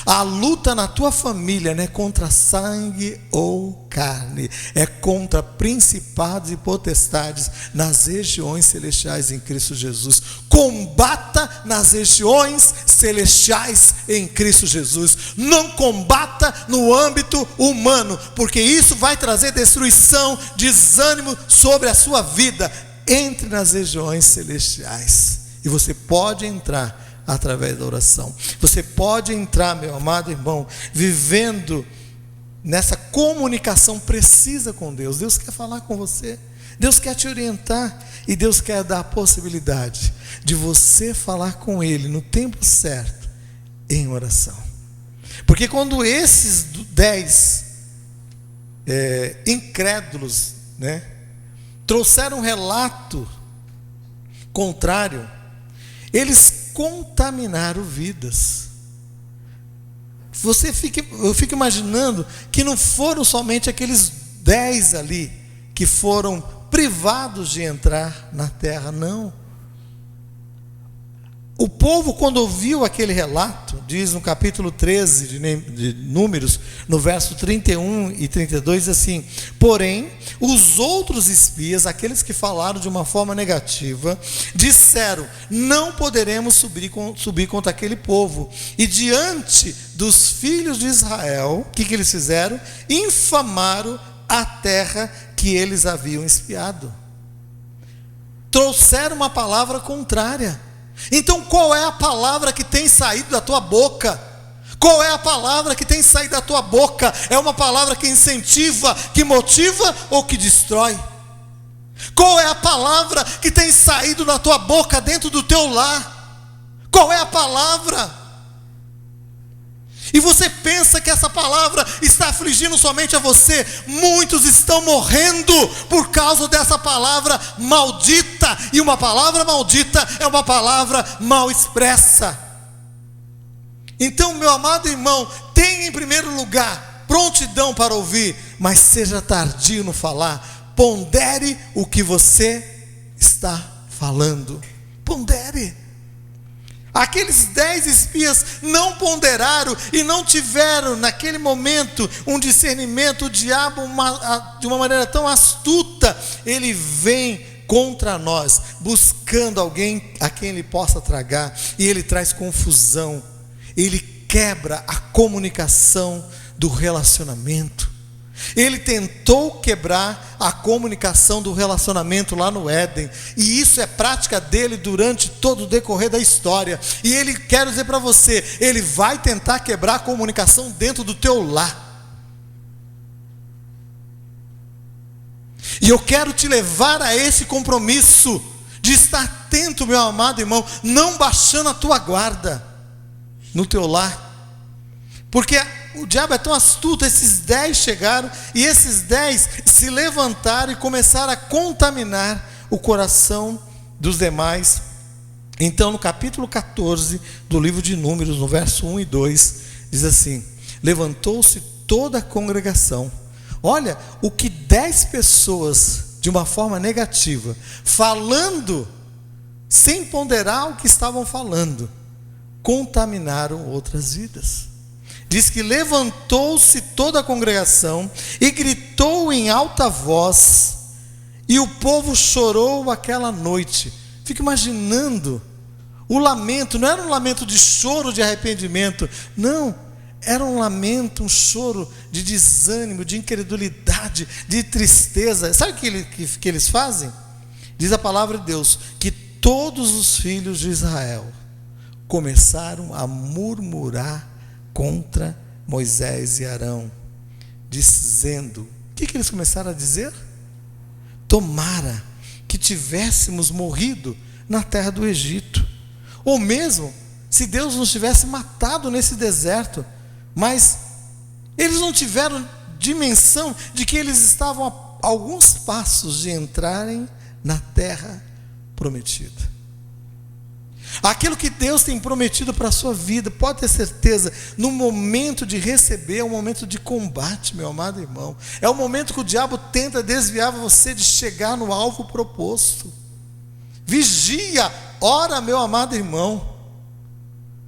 S1: A luta na tua família não é contra sangue ou carne, é contra principados e potestades nas regiões celestiais em Cristo Jesus. Combata nas regiões celestiais em Cristo Jesus. Não combata no âmbito humano, porque isso vai trazer destruição, desânimo sobre a sua vida. Entre nas regiões celestiais, e você pode entrar através da oração. Você pode entrar, meu amado irmão, vivendo nessa comunicação precisa com Deus. Deus quer falar com você, Deus quer te orientar, e Deus quer dar a possibilidade de você falar com Ele no tempo certo, em oração. Porque quando esses 10 incrédulos, trouxeram um relato contrário, eles contaminaram vidas. Eu fico imaginando que não foram somente aqueles 10 ali que foram privados de entrar na terra, não. O povo, quando ouviu aquele relato, diz no capítulo 13 de Números, no verso 31 e 32, assim: porém, os outros espias, aqueles que falaram de uma forma negativa, disseram: não poderemos subir contra aquele povo. E diante dos filhos de Israel, o que eles fizeram? Infamaram a terra que eles haviam espiado. Trouxeram uma palavra contrária. Então qual é a palavra que tem saído da tua boca? Qual é a palavra que tem saído da tua boca? É uma palavra que incentiva, que motiva ou que destrói? Qual é a palavra que tem saído da tua boca dentro do teu lar? Qual é a palavra? E você pensa que essa palavra está afligindo somente a você? Muitos estão morrendo por causa dessa palavra maldita. E uma palavra maldita é uma palavra mal expressa. Então, meu amado irmão, tenha em primeiro lugar prontidão para ouvir, mas seja tardio no falar. Pondere o que você está falando. Pondere. Aqueles 10 espias não ponderaram e não tiveram naquele momento um discernimento. O diabo, de uma maneira tão astuta, ele vem contra nós, buscando alguém a quem ele possa tragar, e ele traz confusão, ele quebra a comunicação do relacionamento. Ele tentou quebrar a comunicação do relacionamento lá no Éden, e isso é prática dele durante todo o decorrer da história. E ele, quero dizer para você, ele vai tentar quebrar a comunicação dentro do teu lar. E eu quero te levar a esse compromisso de estar atento, meu amado irmão, não baixando a tua guarda no teu lar. Porque o diabo é tão astuto. Esses 10 chegaram, e esses 10 se levantaram e começaram a contaminar o coração dos demais. Então, no capítulo 14 do livro de Números, no verso 1 e 2, diz assim: levantou-se toda a congregação. Olha, o que 10 pessoas, de uma forma negativa, falando, sem ponderar o que estavam falando, contaminaram outras vidas. Diz que levantou-se toda a congregação e gritou em alta voz, e o povo chorou aquela noite. Fica imaginando o lamento. Não era um lamento de choro, de arrependimento, não, era um lamento, um choro de desânimo, de incredulidade, de tristeza. Sabe o que eles fazem? Diz a palavra de Deus que todos os filhos de Israel começaram a murmurar contra Moisés e Arão, dizendo: o que eles começaram a dizer? Tomara que tivéssemos morrido na terra do Egito, ou mesmo se Deus nos tivesse matado nesse deserto. Mas eles não tiveram dimensão de que eles estavam a alguns passos de entrarem na terra prometida. Aquilo que Deus tem prometido para a sua vida, pode ter certeza, no momento de receber, é um momento de combate, meu amado irmão. É o momento que o diabo tenta desviar você de chegar no alvo proposto. Vigia, ora, meu amado irmão.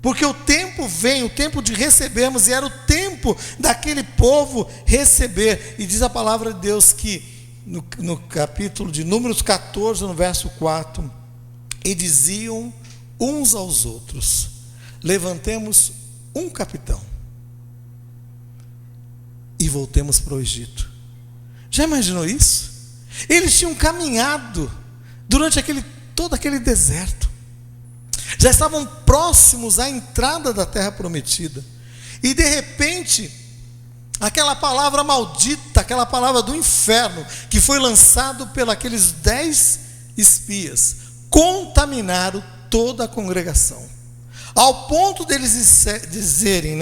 S1: Porque o tempo vem, o tempo de recebermos, e era o tempo daquele povo receber. E diz a palavra de Deus que no capítulo de Números 14, no verso 4, e diziam uns aos outros: levantemos um capitão e voltemos para o Egito. Já imaginou isso? Eles tinham caminhado durante todo aquele deserto, já estavam próximos à entrada da terra prometida, e de repente, aquela palavra maldita, aquela palavra do inferno, que foi lançado pelos 10 espias, contaminaram toda a congregação, ao ponto deles dizerem,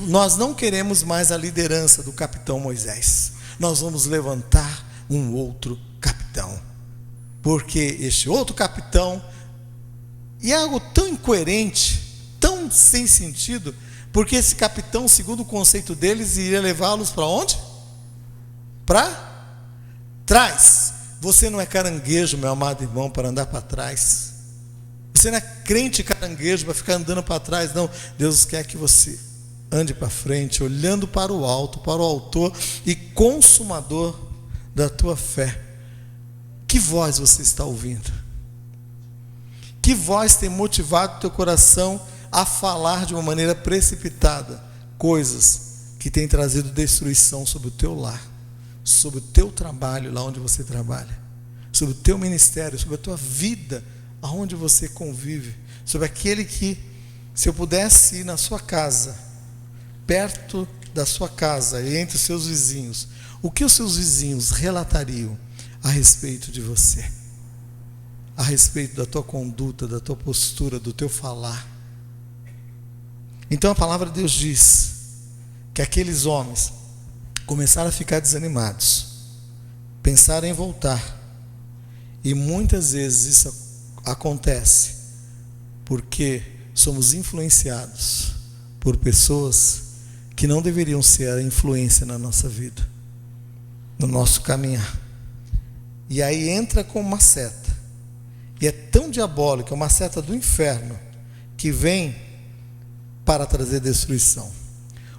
S1: nós não queremos mais a liderança do capitão Moisés, nós vamos levantar um outro capitão, porque este outro capitão, e é algo tão incoerente, tão sem sentido, porque esse capitão, segundo o conceito deles, iria levá-los para onde? Para trás. Você não é caranguejo, meu amado irmão, para andar para trás. Você não é crente caranguejo para ficar andando para trás, não. Deus quer que você ande para frente, olhando para o alto, para o autor e consumador da tua fé. Que voz você está ouvindo? Que voz tem motivado o teu coração a falar de uma maneira precipitada coisas que têm trazido destruição sobre o teu lar, sobre o teu trabalho, lá onde você trabalha, sobre o teu ministério, sobre a tua vida, aonde você convive, sobre aquele que, se eu pudesse ir na sua casa, perto da sua casa e entre os seus vizinhos, o que os seus vizinhos relatariam a respeito de você, a respeito da tua conduta, da tua postura, do teu falar? Então a palavra de Deus diz que aqueles homens começaram a ficar desanimados, pensaram em voltar, e muitas vezes isso acontece porque somos influenciados por pessoas que não deveriam ser a influência na nossa vida, no nosso caminhar, e aí entra com uma seta, e é tão diabólica, uma seta do inferno, que vem para trazer destruição.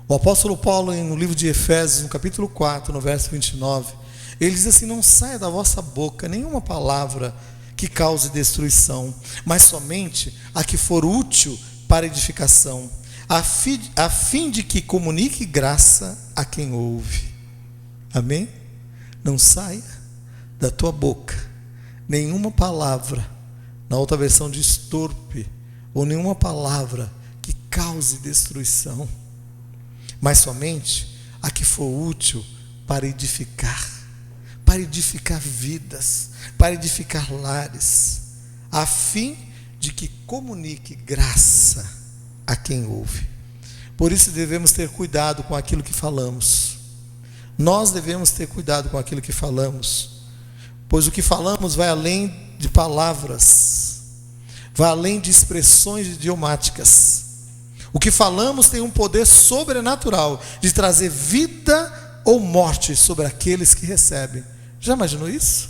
S1: O apóstolo Paulo, no livro de Efésios, no capítulo 4, no verso 29, ele diz assim: não saia da vossa boca nenhuma palavra que cause destruição, mas somente a que for útil para edificação, a fim de que comunique graça a quem ouve. Amém? Não saia da tua boca nenhuma palavra, na outra versão de estorpe, ou nenhuma palavra que cause destruição, mas somente a que for útil para edificar vidas, para edificar lares, a fim de que comunique graça a quem ouve. Por isso devemos ter cuidado com aquilo que falamos. Nós devemos ter cuidado com aquilo que falamos, pois o que falamos vai além de palavras, vai além de expressões idiomáticas. O que falamos tem um poder sobrenatural de trazer vida ou morte sobre aqueles que recebem. Já imaginou isso?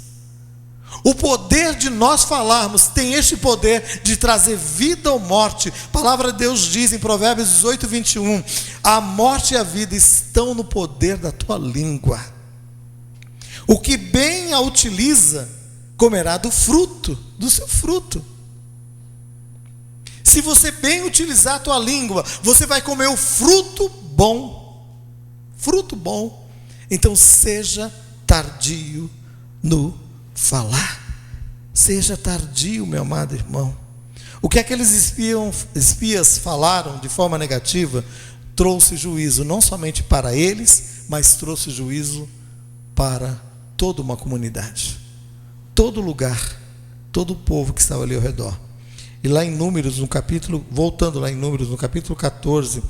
S1: O poder de nós falarmos tem este poder de trazer vida ou morte. A palavra de Deus diz em Provérbios 18, 21, a morte e a vida estão no poder da tua língua. O que bem a utiliza, comerá do seu fruto. Se você bem utilizar a tua língua, você vai comer o fruto bom. Fruto bom. Então seja tardio no falar. Seja tardio, meu amado irmão. O que aqueles espias falaram de forma negativa trouxe juízo não somente para eles, mas trouxe juízo para toda uma comunidade, todo lugar, todo o povo que estava ali ao redor. E lá em Números, voltando lá em Números, no capítulo 14,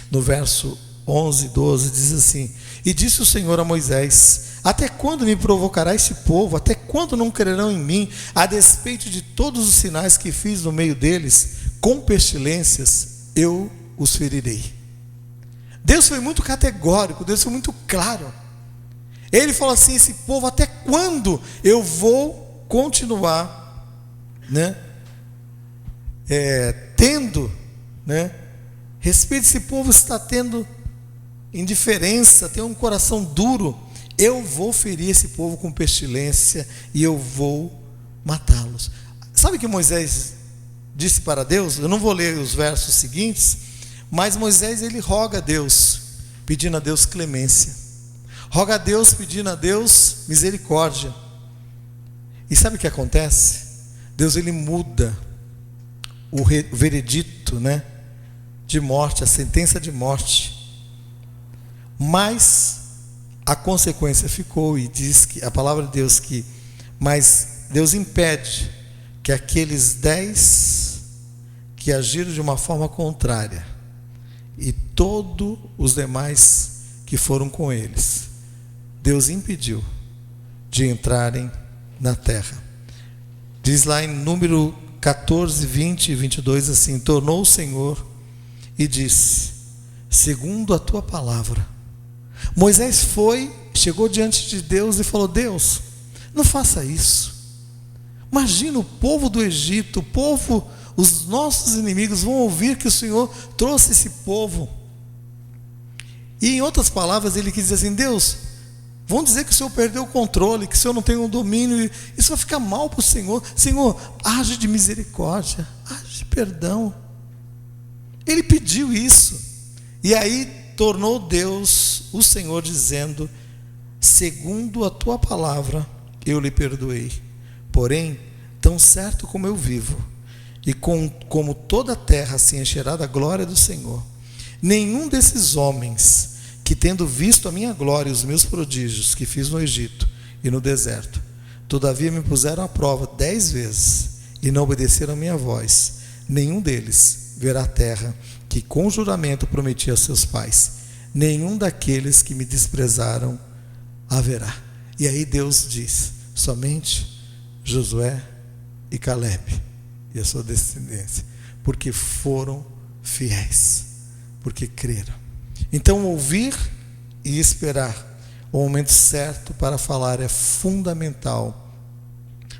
S1: no verso 11 e 12, diz assim: e disse o Senhor a Moisés: até quando me provocará este povo? Até quando não crerão em mim, a despeito de todos os sinais que fiz no meio deles? Com pestilências eu os ferirei. Deus foi muito categórico, Deus foi muito claro. Ele falou assim: esse povo, até quando eu vou continuar, tendo né? Respeite, esse povo está tendo indiferença, tem um coração duro. Eu vou ferir esse povo com pestilência e eu vou matá-los. Sabe o que Moisés disse para Deus? Eu não vou ler os versos seguintes, mas Moisés, ele roga a Deus, pedindo a Deus clemência. Roga a Deus, pedindo a Deus misericórdia. E sabe o que acontece? Deus, ele muda o veredito, né, de morte, a sentença de morte. Mas a consequência ficou, e diz que a palavra de Deus mas Deus impede que aqueles 10 que agiram de uma forma contrária e todos os demais que foram com eles, Deus impediu de entrarem na terra. Diz lá em Número 14, 20 e 22 assim: tornou o Senhor e disse: segundo a tua palavra. Moisés chegou diante de Deus e falou: Deus, não faça isso. Imagina o povo do Egito, os nossos inimigos vão ouvir que o Senhor trouxe esse povo. E em outras palavras ele quis dizer assim: Deus, vão dizer que o Senhor perdeu o controle, que o Senhor não tem um domínio, isso vai ficar mal para o Senhor. Senhor, age de misericórdia, age de perdão. Ele pediu isso, e aí tornou Deus, o Senhor, dizendo: segundo a tua palavra eu lhe perdoei. Porém, tão certo como eu vivo, e como toda a terra se encherá da glória do Senhor, nenhum desses homens que, tendo visto a minha glória e os meus prodígios que fiz no Egito e no deserto, todavia me puseram à prova 10 vezes e não obedeceram a minha voz, nenhum deles verá a terra que com juramento prometi a seus pais, nenhum daqueles que me desprezaram haverá. E aí Deus diz: somente Josué e Calebe e a sua descendência, porque foram fiéis, porque creram. Então, ouvir e esperar o momento certo para falar é fundamental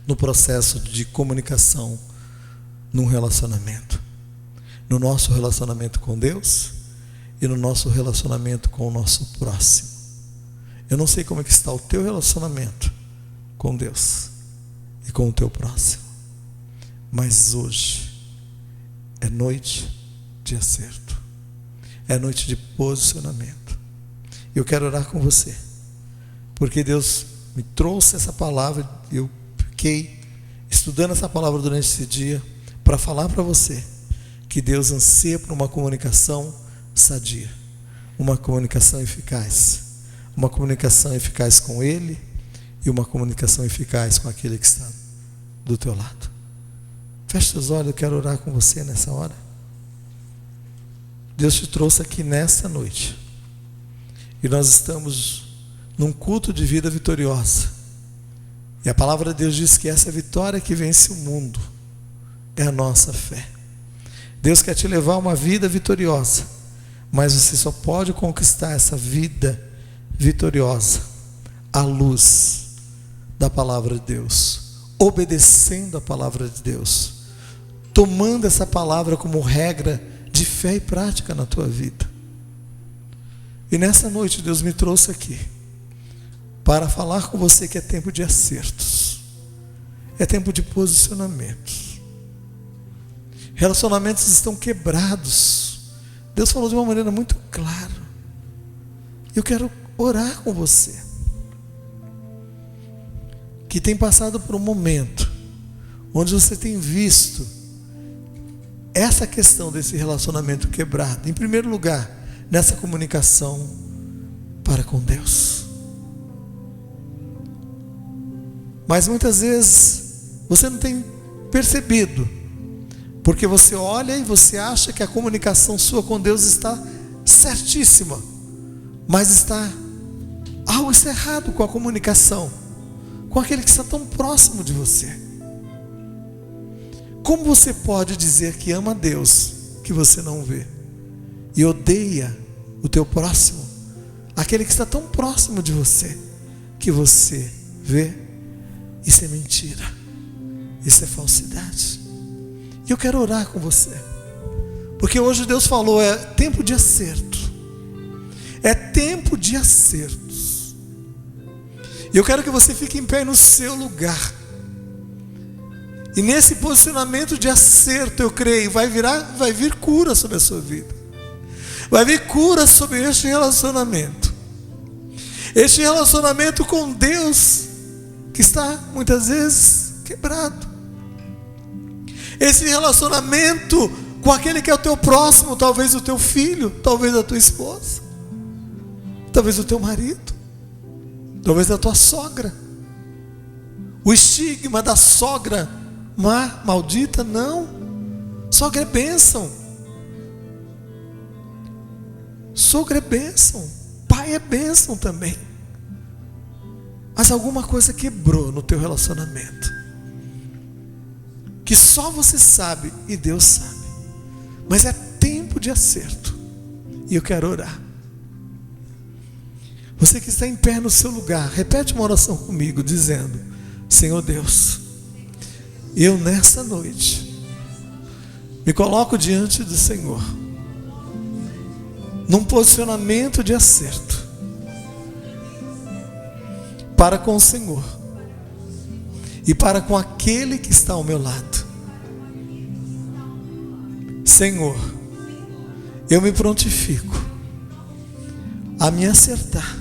S1: no processo de comunicação num relacionamento, no nosso relacionamento com Deus e no nosso relacionamento com o nosso próximo. Eu não sei como é que está o teu relacionamento com Deus e com o teu próximo, mas hoje é noite de acerto, é noite de posicionamento. Eu quero orar com você, porque Deus me trouxe essa palavra, eu fiquei estudando essa palavra durante esse dia para falar para você que Deus anseia por uma comunicação sadia, uma comunicação eficaz, uma comunicação eficaz com Ele e uma comunicação eficaz com aquele que está do teu lado. Feche seus olhos, eu quero orar com você nessa hora. Deus te trouxe aqui nessa noite, e nós estamos num culto de vida vitoriosa, e a palavra de Deus diz que essa vitória que vence o mundo é a nossa fé. Deus quer te levar a uma vida vitoriosa, mas você só pode conquistar essa vida vitoriosa à luz da palavra de Deus, obedecendo a palavra de Deus, tomando essa palavra como regra de fé e prática na tua vida. E nessa noite Deus me trouxe aqui para falar com você que é tempo de acertos, é tempo de posicionamentos. Relacionamentos estão quebrados. Deus falou de uma maneira muito clara. Eu quero orar com você que tem passado por um momento onde você tem visto essa questão desse relacionamento quebrado, em primeiro lugar, nessa comunicação para com Deus. Mas muitas vezes você não tem percebido, porque você olha e você acha que a comunicação sua com Deus está certíssima, mas está algo errado com a comunicação com aquele que está tão próximo de você. Como você pode dizer que ama a Deus que você não vê e odeia o teu próximo, aquele que está tão próximo de você que você vê? Isso é mentira, isso é falsidade. E eu quero orar com você, Porque hoje Deus falou, é tempo de acerto. É tempo de acertos. E eu quero que você fique em pé no seu lugar. E nesse posicionamento de acerto, eu creio, vai vir cura sobre a sua vida. Vai vir cura sobre este relacionamento. Este relacionamento com Deus, que está muitas vezes quebrado. Esse relacionamento com aquele que é o teu próximo, talvez o teu filho, talvez a tua esposa, talvez o teu marido, talvez a tua sogra. O estigma da sogra má, maldita, não. Sogra é bênção. Sogra é bênção. Pai é bênção também. Mas alguma coisa quebrou no teu relacionamento, que só você sabe e Deus sabe. Mas é tempo de acerto. E eu quero orar. Você que está em pé no seu lugar, repete uma oração comigo, dizendo: Senhor Deus, eu nessa noite me coloco diante do Senhor, num posicionamento de acerto, para com o Senhor e para com aquele que está ao meu lado. Senhor, eu me prontifico a me acertar,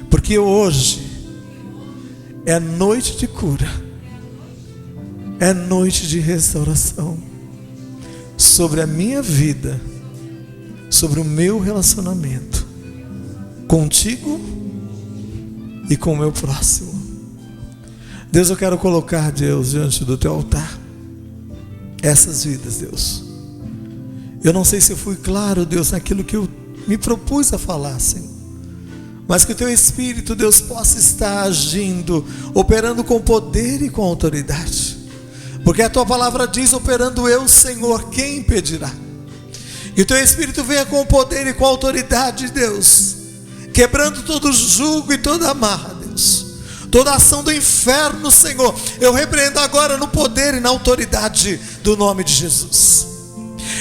S1: porque hoje é noite de cura, é noite de restauração sobre a minha vida, sobre o meu relacionamento contigo e com o meu próximo. Deus, eu quero colocar, Deus, diante do teu altar essas vidas, Deus. Eu não sei se eu fui claro, Deus, naquilo que eu me propus a falar, Senhor, mas que o teu Espírito, Deus, possa estar agindo, operando com poder e com autoridade, porque a tua palavra diz: operando eu, Senhor, quem impedirá? E o teu Espírito venha com poder e com autoridade, Deus, quebrando todo jugo e toda amarra, Deus, toda ação do inferno, Senhor, eu repreendo agora no poder e na autoridade do nome de Jesus.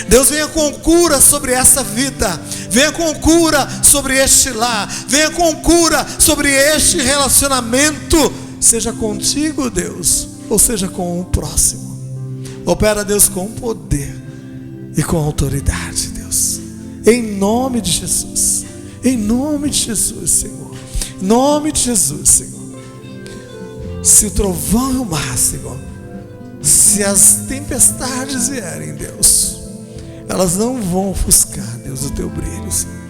S1: Deus, venha com cura sobre essa vida, venha com cura sobre este lar, venha com cura sobre este relacionamento, seja contigo, Deus, ou seja com o próximo. Opera, Deus, com poder e com autoridade, Deus, em nome de Jesus, em nome de Jesus, Senhor, em nome de Jesus, Senhor. Se o trovão é o mar, Senhor, se as tempestades vierem, Deus, elas não vão ofuscar, Deus, o teu brilho, Senhor.